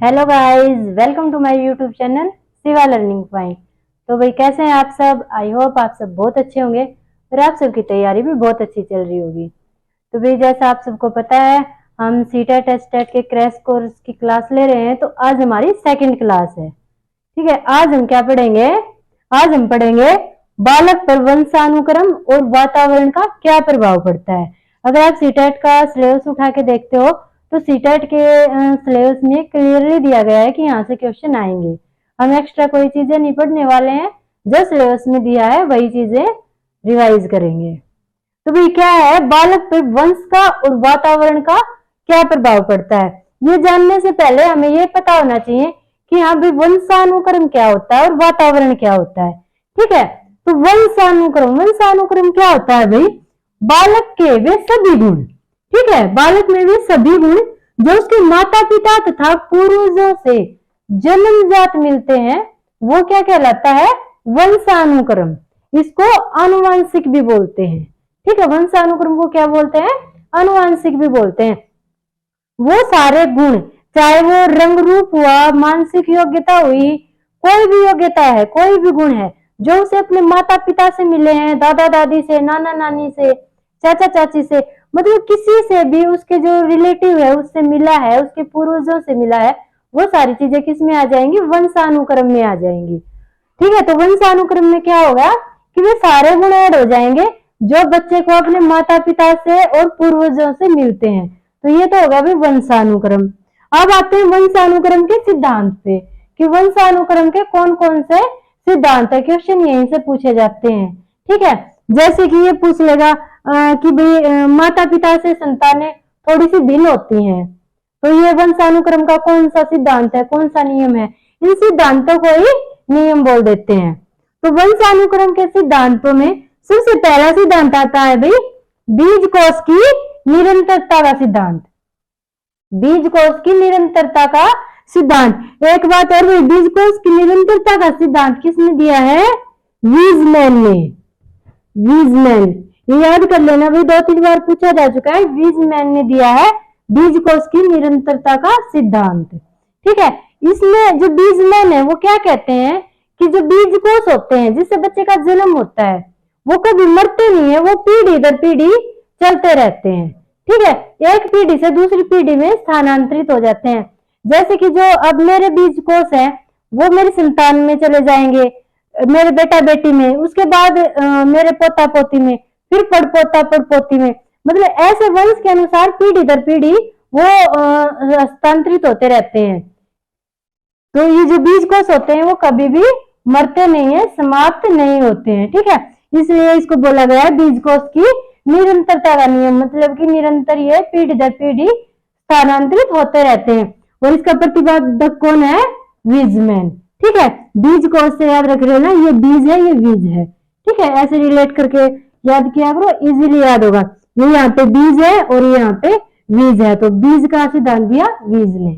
Hello guys, welcome to my YouTube channel Shiva learning point. तो भाई कैसे हैं आप सब। आई होप आप सब बहुत अच्छे होंगे और आप सबकी तैयारी भी बहुत अच्छी चल रही होगी। तो भाई जैसा आप सबको पता है, हम सीटेट एस्टेट के क्रैश कोर्स की क्लास ले रहे हैं। तो आज हमारी सेकंड क्लास है। ठीक है, आज हम क्या पढ़ेंगे। आज हम पढ़ेंगे बालक पर वंशानुक्रम और वातावरण का क्या प्रभाव पड़ता है। अगर आप सीटेट का सिलेबस उठा के देखते हो तो सीटेट के सिलेबस में क्लियरली दिया गया है कि यहाँ से क्वेश्चन आएंगे। हम एक्स्ट्रा कोई चीजें नहीं पढ़ने वाले हैं, जो सिलेबस में दिया है वही चीजें रिवाइज करेंगे। तो भाई क्या है, बालक पर वंश का और वातावरण का क्या प्रभाव पड़ता है, ये जानने से पहले हमें ये पता होना चाहिए कि हाँ भाई वंशानुक्रम क्या होता है और वातावरण क्या होता है। ठीक है, तो वंशानुक्रम क्या होता है भाई, बालक के वे सभी गुण। ठीक है, बालक में वे सभी गुण जो उसके माता पिता तथा पूर्वजों से जन्मजात मिलते हैं, वो क्या कहलाता है, वंशानुक्रम। इसको आनुवांशिक भी बोलते हैं। ठीक है, वंशानुक्रम को क्या बोलते हैं, आनुवांशिक भी बोलते हैं। वो सारे गुण, चाहे वो रंग रूप हुआ, मानसिक योग्यता हुई, कोई भी योग्यता है, कोई भी गुण है जो उसे अपने माता पिता से मिले हैं, दादा दादी से, नाना नानी से, चाचा चाची से, मतलब किसी से भी उसके जो रिलेटिव है उससे मिला है, उसके पूर्वजों से मिला है, वो सारी चीजें किस में आ जाएंगी, वंशानुक्रम में आ जाएंगी। ठीक है, तो वंशानुक्रम में क्या होगा कि वे सारे गुण ऐड हो जाएंगे जो बच्चे को अपने माता पिता से और पूर्वजों से मिलते हैं। तो ये तो होगा भी वंशानुक्रम। अब आते हैं वंशानुक्रम के सिद्धांत पे कि वंशानुक्रम के कौन कौन से सिद्धांत है, क्वेश्चन यहीं से पूछे जाते हैं। ठीक है, जैसे कि ये पूछ लेगा कि भाई माता पिता से संतानें थोड़ी सी भिन्न होती हैं, तो ये वंशानुक्रम का कौन सा सिद्धांत है, कौन सा नियम है, इन सिद्धांतों को ही नियम बोल देते हैं। तो वंशानुक्रम के सिद्धांतों में सबसे पहला सिद्धांत आता है भाई बीजकोष की निरंतरता का सिद्धांत। बीजकोष की निरंतरता का सिद्धांत। एक बात और भाई, बीजकोष की निरंतरता का सिद्धांत किसने दिया है, वीजमैन ने। वीजमैन, ये याद कर लेना भाई, 2-3 बार पूछा जा चुका है। वीजमैन ने दिया है बीजकोष की निरंतरता का सिद्धांत। ठीक है, इसमें जो बीजमैन है वो क्या कहते हैं कि जो बीजकोष होते हैं जिससे बच्चे का जन्म होता है वो कभी मरते नहीं है, वो पीढ़ी दर पीढ़ी चलते रहते हैं। ठीक है, एक पीढ़ी से दूसरी पीढ़ी में स्थानांतरित हो जाते हैं। जैसे कि जो अब मेरे बीजकोष है वो मेरी संतान में चले जाएंगे, मेरे बेटा बेटी में, उसके बाद मेरे पोता पोती में, फिर पड़पोता पड़पोती में, मतलब ऐसे वंश के अनुसार पीढ़ी दर पीढ़ी वो हस्तांतरित होते रहते हैं। तो ये जो बीजकोष होते हैं वो कभी भी मरते नहीं है, समाप्त नहीं होते हैं। ठीक है, इसलिए इसको बोला गया है बीजकोष की निरंतरता का नियम, मतलब कि निरंतर ये पीढ़ी दर पीढ़ी स्थानांतरित होते रहते हैं। और इसका प्रतिपादक कौन है, वीजमैन। ठीक है, बीजकोष से याद रख लेना, ये बीज है, ये बीज है। ठीक है, ऐसे रिलेट करके याद किया करो, इजीली याद होगा। ये यहाँ पे बीज है और ये यहाँ पे बीज है, तो बीज का सिद्धांत दिया बीज ने।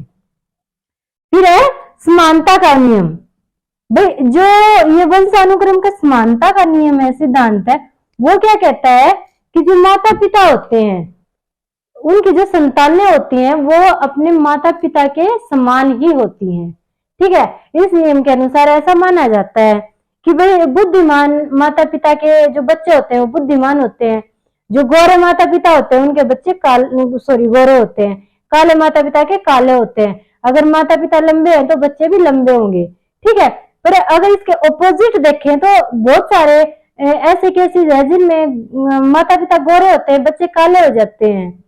फिर है समानता का नियम। भाई जो ये वंशानुक्रम का समानता का नियम है, सिद्धांत है, वो क्या कहता है कि जो माता पिता होते हैं उनकी जो संतानें होती हैं वो अपने माता पिता के समान ही होती हैं। ठीक है, इस नियम के अनुसार ऐसा माना जाता है कि भाई बुद्धिमान माता पिता के जो बच्चे होते हैं वो बुद्धिमान होते हैं, जो गोरे माता पिता होते हैं उनके बच्चे गोरे होते हैं, काले माता पिता के काले होते हैं। अगर माता पिता लंबे हैं तो बच्चे भी लंबे होंगे। ठीक है, पर अगर इसके ऑपोजिट देखें तो बहुत सारे ऐसे केसेस है जिनमें माता पिता गोरे होते हैं, बच्चे काले हो जाते हैं।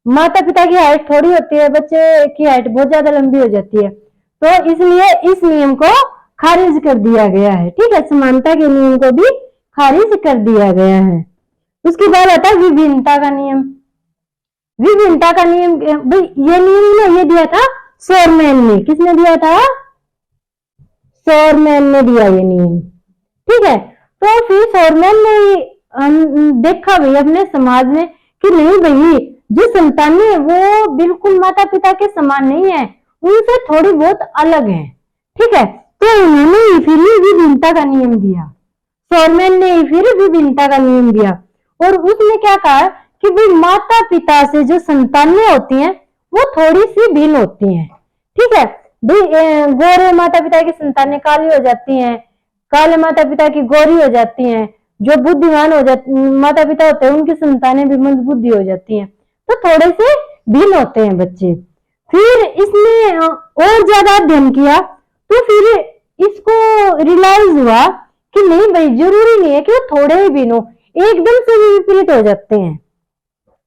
माता पिता की हाइट थोड़ी होती है, बच्चे की हाइट बहुत ज्यादा लंबी हो जाती है। तो इसलिए इस नियम को खारिज कर दिया गया है। ठीक है, समानता के नियम को भी खारिज कर दिया गया है। उसके बाद आता है विभिन्नता का नियम। विभिन्नता का नियम भाई, ये नियम ना ये दिया था शोरमैन ने। किसने दिया था, शोरमैन ने दिया ये नियम। ठीक है, तो फिर शोरमैन ने देखा भाई अपने समाज में कि नहीं भाई जो संतानें है वो बिल्कुल माता पिता के समान नहीं है, उनसे थोड़ी बहुत अलग है। ठीक है, तो उन्होंने फिर विभिन्नता का नियम दिया। शोरमैन ने फिर विभिन्नता का नियम दिया और उसने क्या कहा कि भाई माता पिता से जो संतानें होती हैं वो थोड़ी सी भिन्न होती हैं। ठीक है, गोरे माता पिता की संतानें काली हो जाती हैं, काले माता पिता की गोरी हो जाती हैं। जो बुद्धिमान हो जाते माता पिता होते हैं उनकी संतानें भी मंद बुद्धि हो जाती हैं। तो थोड़े से भिन्न होते हैं बच्चे। फिर इसने और ज्यादा अध्ययन किया तो फिर इसको रियलाइज हुआ कि नहीं भाई, जरूरी नहीं है कि वो थोड़े ही भिन्न हो, एकदम से भी विपरीत हो जाते हैं।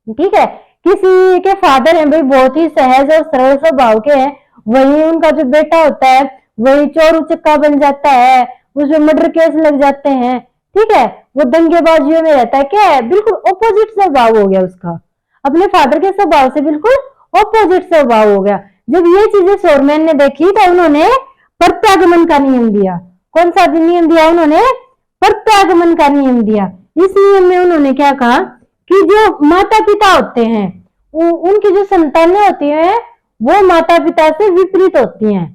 ठीक है, किसी के फादर हैं भाई बहुत ही सहज और सरल स्वभाव के हैं, वही उनका जो बेटा होता है वही चोर उचक्का बन जाता है, उसमें मर्डर केस लग जाते हैं। ठीक है, वो दंगेबाजियों में रहता है। क्या है, बिल्कुल ऑपोजिट स्वभाव हो गया उसका, अपने फादर के स्वभाव से बिल्कुल ऑपोजिट स्वभाव हो गया। जब ये चीजें शोरमैन ने देखी तो उन्होंने प्रत्यागमन का नियम दिया। कौन सा नियम दिया उन्होंने? प्रत्यागमन का नियम दिया। इस नियम में उन्होंने क्या कहा कि जो माता पिता होते हैं उनकी जो संतानें होती हैं वो माता पिता से विपरीत होती हैं।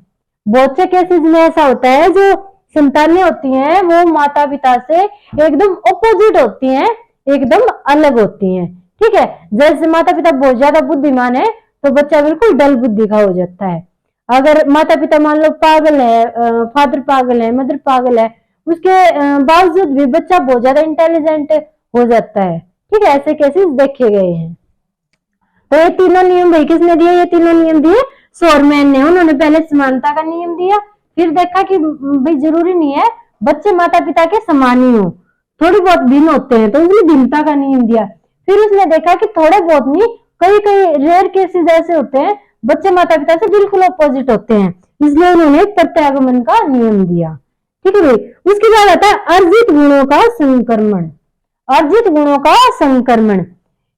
बहुत से केसेस में ऐसा होता है जो संतानें होती हैं वो माता पिता से एकदम ऑपोजिट होती हैं, एकदम अलग होती हैं। ठीक है, जैसे माता पिता बहुत ज्यादा बुद्धिमान है तो बच्चा बिल्कुल डल बुद्धि का हो जाता है। अगर माता पिता मान लो पागल है, फादर पागल है, मदर पागल है, उसके बावजूद भी बच्चा बहुत ज्यादा इंटेलिजेंट हो जाता है। ठीक है, ऐसे केसेस देखे गए हैं। तो ये तीनों नियम भाई किसने दिए? ये तीनों नियम दिए शोरमैन ने। उन्होंने पहले समानता का नियम दिया, फिर देखा कि भाई जरूरी नहीं है बच्चे माता पिता के समान ही हो, थोड़ी बहुत भिन्न होते हैं, तो उसने भिन्नता का नियम दिया। फिर उसने देखा कि थोड़े बहुत नहीं, कई कई रेयर केसेस ऐसे होते हैं बच्चे माता पिता से बिल्कुल अपोजिट होते हैं, इसलिए उन्होंने प्रत्यागमन का नियम दिया। ठीक है भाई, उसके बाद आता है अर्जित गुणों का संक्रमण। अर्जित गुणों का संक्रमण,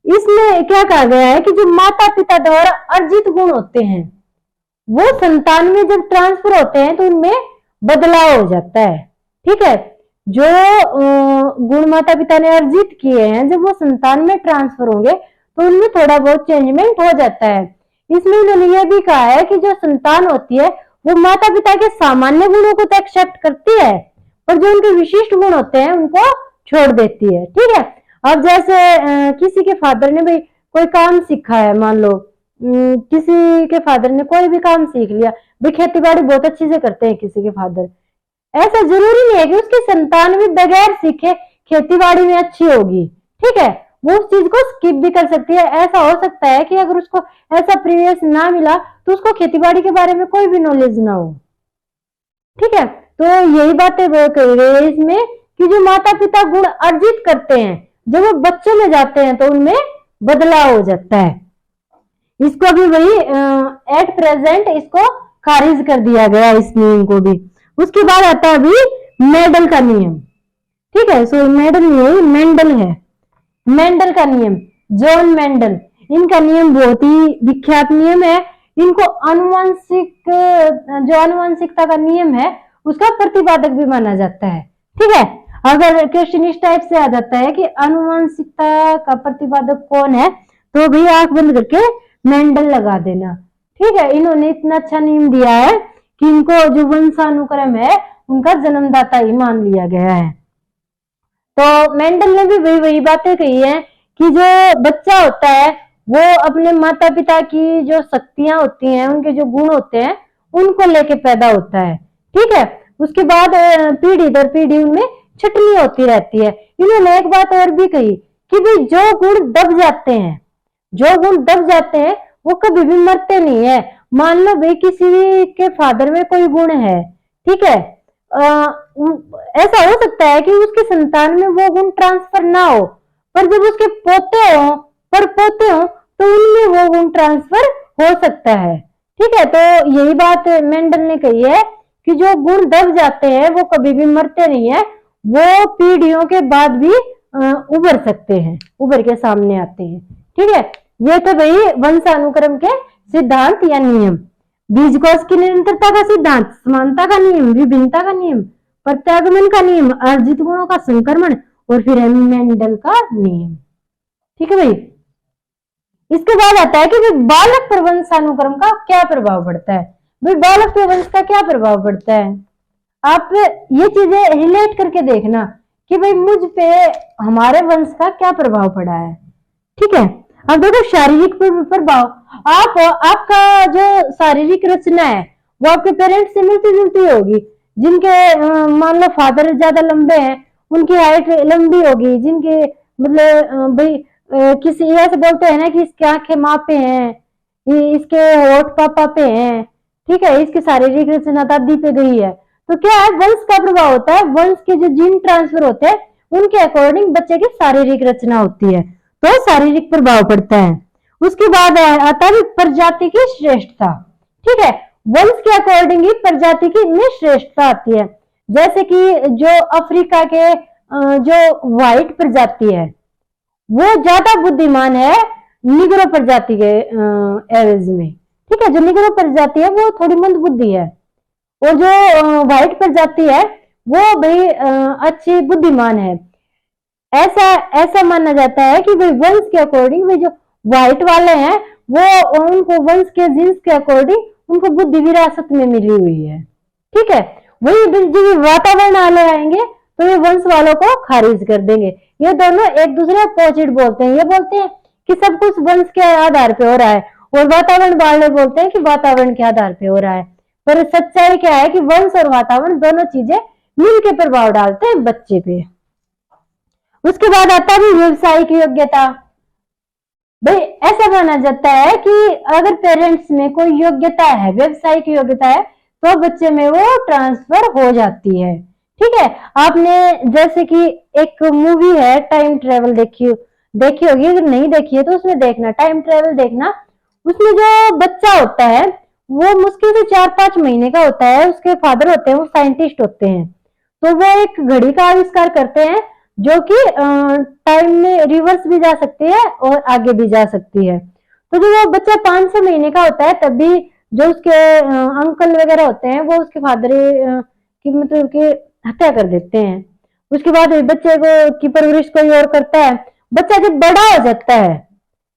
इसमें क्या कहा गया है कि जो माता पिता द्वारा अर्जित गुण होते हैं वो संतान में जब ट्रांसफर होते हैं तो उनमें बदलाव हो जाता है। ठीक है, जो गुण माता पिता ने अर्जित किए हैं जब वो संतान में ट्रांसफर होंगे तो उनमें थोड़ा बहुत चेंजमेंट हो जाता है। इसमें उन्होंने यह भी कहा है कि जो संतान होती है वो माता पिता के सामान्य गुणों को तो एक्सेप्ट करती है, पर जो उनके विशिष्ट गुण होते हैं उनको छोड़ देती है। ठीक है, अब जैसे किसी के फादर ने भाई कोई काम सीखा है, मान लो किसी के फादर ने कोई भी काम सीख लिया, भाई खेती बाड़ी बहुत अच्छी से करते हैं किसी के फादर, ऐसा जरूरी नहीं है कि उसकी संतान भी बगैर सीखे खेती बाड़ी में अच्छी होगी। ठीक है, वो उस चीज को स्किप भी कर सकती है। ऐसा हो सकता है कि अगर उसको ऐसा प्रीवियस ना मिला तो उसको खेती बाड़ी के बारे में कोई भी नॉलेज ना हो। ठीक है, तो यही बातें कही गई है इसमें कि जो माता पिता गुण अर्जित करते हैं जब वो बच्चों में जाते हैं तो उनमें बदलाव हो जाता है। इसको भी वही एट प्रेजेंट इसको खारिज कर दिया गया इस नियम को भी। उसके बाद आता है अभी मेंडल का नियम। ठीक है, सो मेंडल नहीं, मेंडल है, मेंडल का नियम, जॉन मेंडल। इनका नियम बहुत ही विख्यात नियम है। इनको आनुवंशिक, जो आनुवंशिकता का नियम है उसका प्रतिपादक भी माना जाता है। ठीक है, अगर क्वेश्चन इस टाइप से आ जाता है कि आनुवंशिकता का प्रतिपादक कौन है तो भी आंख बंद करके मेंडल लगा देना। ठीक है, इन्होंने इतना अच्छा नियम दिया है कि इनको जो वंशानुक्रम है उनका जन्मदाता ही मान लिया गया है। तो मेंडल ने भी वही बातें कही है कि जो बच्चा होता है वो अपने माता पिता की जो शक्तियां होती हैं, उनके जो गुण होते हैं उनको लेके पैदा होता है। ठीक है, उसके बाद पीढ़ी दर पीढ़ी उनमें छटनी होती रहती है। इन्होंने एक बात और भी कही कि भाई जो गुण दब जाते हैं, जो गुण दब जाते हैं वो कभी भी मरते नहीं है। मान लो भाई किसी के फादर में कोई गुण है, ठीक है, ऐसा हो सकता है कि उसकी संतान में वो गुण ट्रांसफर ना हो, पर जब उसके पोते हो, पर पोते हो तो उनमें वो गुण ट्रांसफर हो सकता है। ठीक है, तो यही बात मेंडल ने कही है कि जो गुण दब जाते हैं वो कभी भी मरते नहीं है, वो पीढ़ियों के बाद भी उभर सकते हैं, उभर के सामने आते हैं। ठीक है, ये तो भाई वंशानुक्रम के सिद्धांत या नियम। बीजकोश की निरंतरता का सिद्धांत, समानता का नियम, विभिन्नता का नियम, प्रत्यागमन का नियम, अर्जित गुणों का संक्रमण और फिर मेंडल का नियम। ठीक है भाई, इसके बाद आता है कि बालक पर वंशानुक्रम का क्या प्रभाव पड़ता है। भाई बालक पे वंश का क्या प्रभाव पड़ता है, आप ये चीजें रिलेट करके देखना कि भाई मुझ पे हमारे वंश का क्या प्रभाव पड़ा है। ठीक है, अब देखो शारीरिक प्रभाव, आपका जो शारीरिक रचना है वो आपके पेरेंट्स से मिलती जुलती होगी। जिनके मान लो फादर ज्यादा लंबे हैं, उनकी हाइट लंबी होगी। जिनके मतलब भाई किसी ऐसे बोलते हैं ना कि इसकी आंखें माँ पे हैं, इसके होठ पापा पे हैं, ठीक है, इसकी शारीरिक रचना दादी पे गई है। तो क्या है, वंश का प्रभाव होता है। वंश के जो जीन ट्रांसफर होते हैं उनके अकॉर्डिंग बच्चे की शारीरिक रचना होती है, तो शारीरिक प्रभाव पड़ता है। उसके बाद आता है प्रजाति की श्रेष्ठता, ठीक है। वंश के अकॉर्डिंग ही प्रजाति की में श्रेष्ठता आती है। जैसे कि जो अफ्रीका के जो व्हाइट प्रजाति है वो ज्यादा बुद्धिमान है निग्रो प्रजाति के एवरेज में, ठीक है। जो निग्रो प्रजाति है वो थोड़ी मंद बुद्धि है, और जो व्हाइट प्रजाति है वो भाई अच्छी बुद्धिमान है। ऐसा ऐसा माना जाता है कि भाई वंश के अकॉर्डिंग भाई जो व्हाइट वाले हैं वो उनको वंश के जीन्स के अकॉर्डिंग उनको बुद्धि विरासत में मिली हुई है, ठीक है। वही जो वातावरण वाले आएंगे तो ये वंश वालों को खारिज कर देंगे। ये दोनों एक दूसरे अपोजिट बोलते हैं। ये बोलते हैं कि सब कुछ वंश के आधार पे हो रहा है, और वातावरण वाले बोलते हैं कि वातावरण के आधार पे हो रहा है। पर सच्चाई क्या है कि वंश और वातावरण दोनों चीजें मिलकर प्रभाव डालते हैं बच्चे पे। उसके बाद आता है व्यवसायिक योग्यता। भाई ऐसा माना जाता है कि अगर पेरेंट्स में कोई योग्यता है, व्यवसायिक योग्यता है, तो बच्चे में वो ट्रांसफर हो जाती है, ठीक है। आपने जैसे कि एक मूवी है टाइम ट्रेवल, देखी होगी, अगर नहीं देखी है तो उसमें देखना, टाइम ट्रेवल देखना। उसमें जो बच्चा होता है वो मुश्किल से 4-5 महीने का होता है। उसके फादर होते हैं वो साइंटिस्ट होते हैं, तो वो एक घड़ी का आविष्कार करते हैं जो कि टाइम में रिवर्स भी जा सकती है और आगे भी जा सकती है। तो जब वो बच्चा 5-6 महीने का होता है तब भी जो उसके अंकल वगैरह होते हैं वो उसके फादर की मतलब की हत्या कर देते हैं। उसके बाद बच्चे को की परवरिश कोई और करता है। बच्चा जब बड़ा हो जाता है,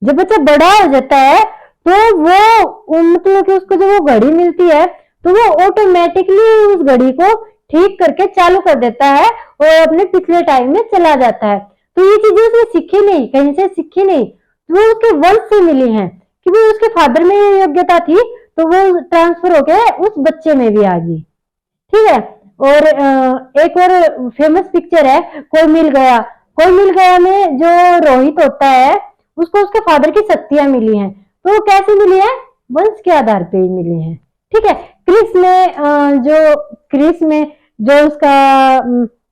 जब बच्चा बड़ा हो जाता है तो वो मतलब कि उसको जब वो घड़ी मिलती है तो वो ऑटोमेटिकली उस घड़ी को ठीक करके चालू कर देता है और अपने पिछले टाइम में चला जाता है। तो ये चीजें उसने सीखी नहीं, कहीं से सीखी नहीं, तो वो उसके वंश से मिली हैं कि भाई उसके फादर में ये योग्यता थी तो वो ट्रांसफर होके उस बच्चे में भी आ गई, ठीक है। और एक और फेमस पिक्चर है कोई मिल गया। कोई मिल गया में जो रोहित होता है उसको उसके फादर की शक्तियां मिली हैं, तो वो कैसे मिली है, वंश के आधार पे ही मिली है, ठीक है। क्रिस में जो उसका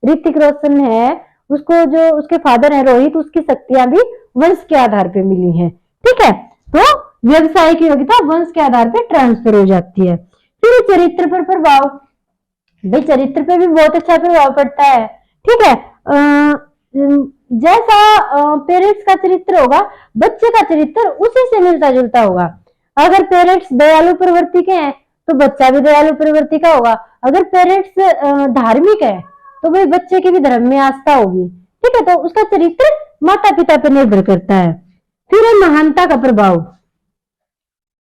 ऋतिक रोशन है, उसको जो उसके फादर है रोहित, उसकी शक्तियां भी वंश के आधार पे मिली हैं, ठीक है। तो व्यवसाय की योग्यता वंश के आधार पे ट्रांसफर हो जाती है। फिर चरित्र पर प्रभाव, भाई चरित्र पे भी बहुत अच्छा प्रभाव पड़ता है, ठीक है। जैसा पेरेंट्स का चरित्र होगा बच्चे का चरित्र उसी से मिलता जुलता होगा। अगर पेरेंट्स दयालु प्रवृत्ति के हैं तो बच्चा भी दयालु प्रवृत्ति का होगा। अगर पेरेंट्स धार्मिक है तो भाई बच्चे की भी धर्म में आस्था होगी, ठीक है। तो उसका चरित्र माता पिता पर निर्भर करता है। फिर है महानता का प्रभाव।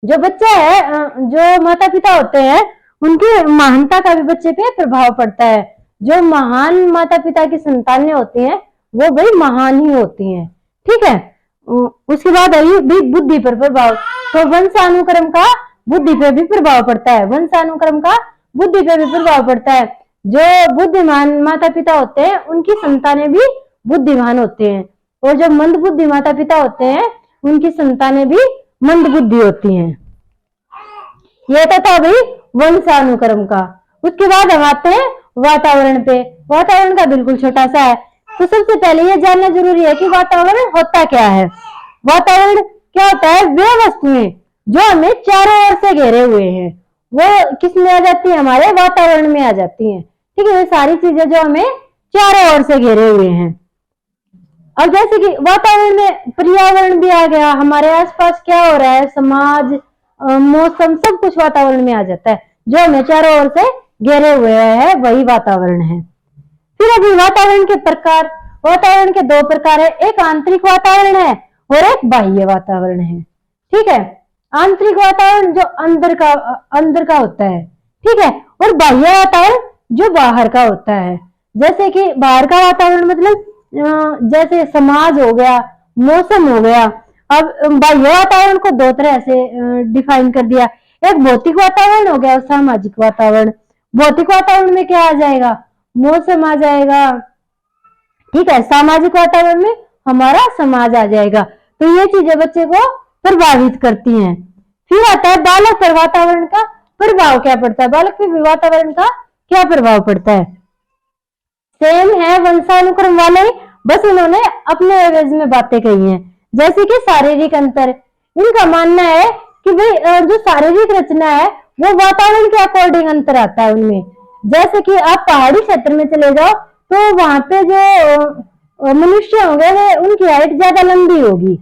जो बच्चा है, जो माता पिता होते हैं उनकी महानता का भी बच्चे पे प्रभाव पड़ता है। जो महान माता पिता की संतानें होती हैं वो भाई महान ही होती हैं, ठीक है। उसके बाद आई भी बुद्धि पर प्रभाव। तो वंशानुक्रम का बुद्धि पे भी प्रभाव पड़ता है, वंशानुक्रम का बुद्धि पे भी प्रभाव पड़ता है। जो बुद्धिमान माता पिता होते हैं उनकी संतानें भी बुद्धिमान होते हैं, और जो मंद बुद्धि माता पिता होते हैं उनकी संतानें भी मंद बुद्धि होती हैं। यह तो था भाई वंशानुक्रम का। उसके बाद हम आते हैं वातावरण पे। वातावरण का बिल्कुल छोटा सा है। तो सबसे पहले यह जानना जरूरी है कि वातावरण होता क्या है। वातावरण क्या होता है, वे वस्तुएं जो हमें चारों ओर से घेरे हुए हैं वो किस में आ जाती है, हमारे वातावरण में आ जाती हैं, ठीक है। वे सारी चीजें जो हमें चारों ओर से घेरे हुए हैं। अब जैसे कि वातावरण में पर्यावरण भी आ गया, हमारे आसपास क्या हो रहा है, समाज, मौसम, सब कुछ वातावरण में आ जाता है। जो हमें चारों ओर से घेरे हुए है वही वातावरण है। फिर अभी वातावरण के प्रकार। वातावरण के 2 प्रकार है, एक आंतरिक वातावरण है और एक बाह्य वातावरण है, ठीक है। आंतरिक वातावरण जो अंदर का होता है, ठीक है, और बाह्य वातावरण जो बाहर का होता है। जैसे कि बाहर का वातावरण मतलब जैसे समाज हो गया, मौसम हो गया। अब बाह्य वातावरण को 2 तरह से डिफाइन कर दिया। एक भौतिक वातावरण हो गया और सामाजिक वातावरण। भौतिक वातावरण में क्या आ जाएगा, मौसम आ जाएगा, ठीक है। सामाजिक वातावरण में हमारा समाज आ जाएगा। तो ये चीजें बच्चे को प्रभावित करती हैं। फिर आता है बालक पर वातावरण का प्रभाव क्या पड़ता है, बालक पे वातावरण का क्या प्रभाव पड़ता है। सेम है वंशानुक्रम वाले, बस इन्होंने अपने एवज में बातें कही हैं। जैसे कि शारीरिक अंतर, इनका मानना है कि भाई जो शारीरिक रचना है वो वातावरण के अकॉर्डिंग अंतर आता है उनमें। जैसे कि आप पहाड़ी क्षेत्र में चले जाओ तो वहां पे जो मनुष्य होंगे वे उनकी हाइट ज्यादा लंबी होगी।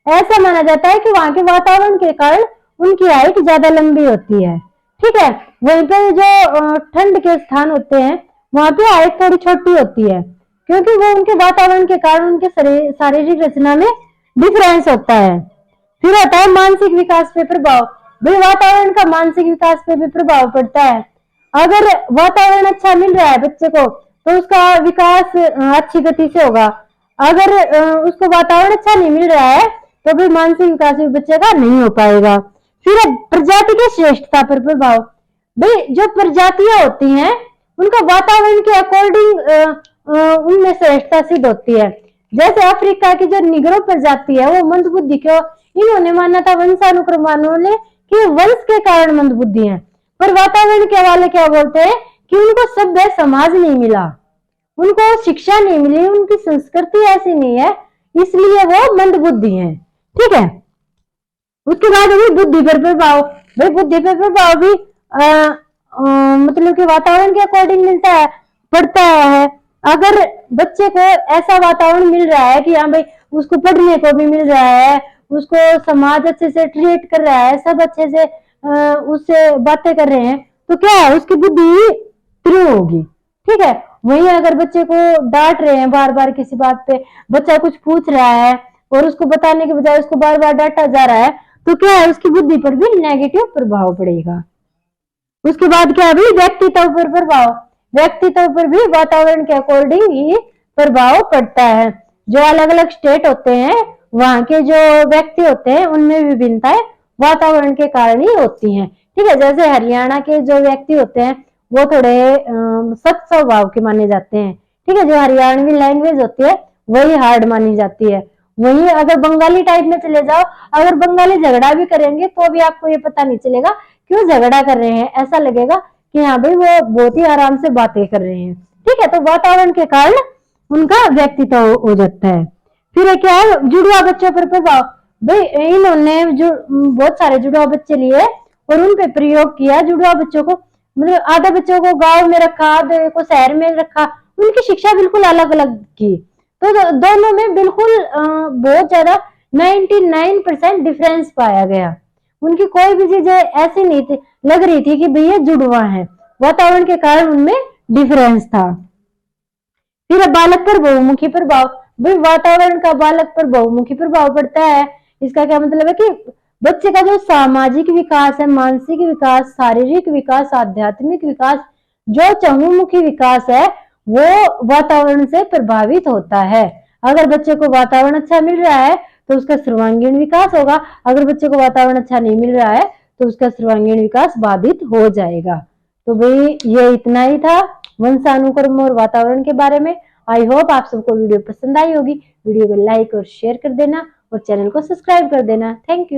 ऐसा माना जाता है कि वहां के वातावरण के कारण उनकी हाइट ज्यादा लंबी होती है, ठीक है। वहीं पे जो ठंड के स्थान होते हैं वहां पे हाइट थोड़ी छोटी होती है, क्योंकि वो उनके वातावरण के कारण उनके शारीरिक रचना में डिफरेंस होता है। फिर होता है मानसिक विकास पे प्रभाव। भाई वातावरण का मानसिक विकास पे भी प्रभाव पड़ता है। अगर वातावरण अच्छा मिल रहा है बच्चे को तो उसका विकास अच्छी गति से होगा। अगर उसको वातावरण अच्छा नहीं मिल रहा है तो भी मानसिक विकास भी बच्चे का नहीं हो पाएगा। फिर प्रजाति की श्रेष्ठता पर प्रभाव। भाई जो प्रजातियां होती हैं उनका वातावरण के अकॉर्डिंग उनमें श्रेष्ठता सिद्ध होती है। जैसे अफ्रीका की जो निग्रो प्रजाति है वो मंदबुद्धि को इन्होंने माना था वंशानुक्रम वालों कि वंश के कारण मंदबुद्धि है, पर वातावरण के वाले क्या बोलते हैं कि उनको सभ्य समाज नहीं मिला, उनको शिक्षा नहीं मिली, उनकी संस्कृति ऐसी नहीं है, इसलिए वो मंदबुद्धि है, ठीक है। उसके बाद भी बुद्धि पर प्रभाव। भाई बुद्धि पर प्रभाव भी मतलब कि वातावरण के अकॉर्डिंग मिलता है, पड़ता है। अगर बच्चे को ऐसा वातावरण मिल रहा है कि हाँ भाई उसको पढ़ने को भी मिल रहा है, उसको समाज अच्छे से ट्रीट कर रहा है, सब अच्छे से उससे बातें कर रहे हैं, तो क्या है उसकी बुद्धि तीव्र होगी, ठीक है। वहीं अगर बच्चे को डांट रहे हैं बार बार किसी बात पे, बच्चा कुछ पूछ रहा है और उसको बताने के बजाय उसको बार बार डांटा जा रहा है, तो क्या है उसकी बुद्धि पर भी नेगेटिव प्रभाव पड़ेगा। उसके बाद क्या है व्यक्तित्व पर प्रभाव। व्यक्तित्व पर भी वातावरण के अकॉर्डिंग ही प्रभाव पड़ता है। जो अलग अलग स्टेट होते हैं वहां के जो व्यक्ति होते हैं उनमें विभिन्नताएं वातावरण के कारण ही होती हैं, ठीक है। जैसे हरियाणा के जो व्यक्ति होते हैं वो थोड़े सख्त स्वभाव के माने जाते हैं, ठीक है। जो हरियाणवी लैंग्वेज होती है वही हार्ड मानी जाती है। वहीं अगर बंगाली टाइप में चले जाओ, अगर बंगाली झगड़ा भी करेंगे तो भी आपको ये पता नहीं चलेगा क्यों झगड़ा कर रहे हैं, ऐसा लगेगा कि हाँ भाई वो बहुत ही आराम से बातें कर रहे हैं, ठीक है। तो वातावरण के कारण उनका व्यक्तित्व हो जाता है। फिर क्या है जुड़वा बच्चों पर प्रभाव। भाई इन्होंने जो बहुत सारे जुड़वा बच्चे लिए और उन पे प्रयोग किया। जुड़वा बच्चों को मतलब आधे बच्चों को गांव में रखा, आधे को शहर में रखा, उनकी शिक्षा बिल्कुल अलग अलग की। तो दोनों में बिल्कुल बहुत ज्यादा 99% डिफरेंस पाया गया। उनकी कोई भी चीज ऐसी नहीं थी लग रही थी कि भैया जुड़वा है, वातावरण के कारण उनमें डिफरेंस था। फिर बालक पर बहुमुखी प्रभाव। भाई वातावरण का बालक पर बहुमुखी प्रभाव पड़ता है। इसका क्या मतलब है कि बच्चे का जो सामाजिक विकास है, मानसिक विकास, शारीरिक विकास, आध्यात्मिक विकास, जो चहुमुखी विकास है वो वातावरण से प्रभावित होता है। अगर बच्चे को वातावरण अच्छा मिल रहा है तो उसका सर्वांगीण विकास होगा, अगर बच्चे को वातावरण अच्छा नहीं मिल रहा है तो उसका सर्वांगीण विकास बाधित हो जाएगा। तो भाई ये इतना ही था वंशानुक्रम और वातावरण के बारे में। आई होप आप सबको वीडियो पसंद आई होगी। वीडियो को लाइक और शेयर कर देना और चैनल को सब्सक्राइब कर देना। Thank you.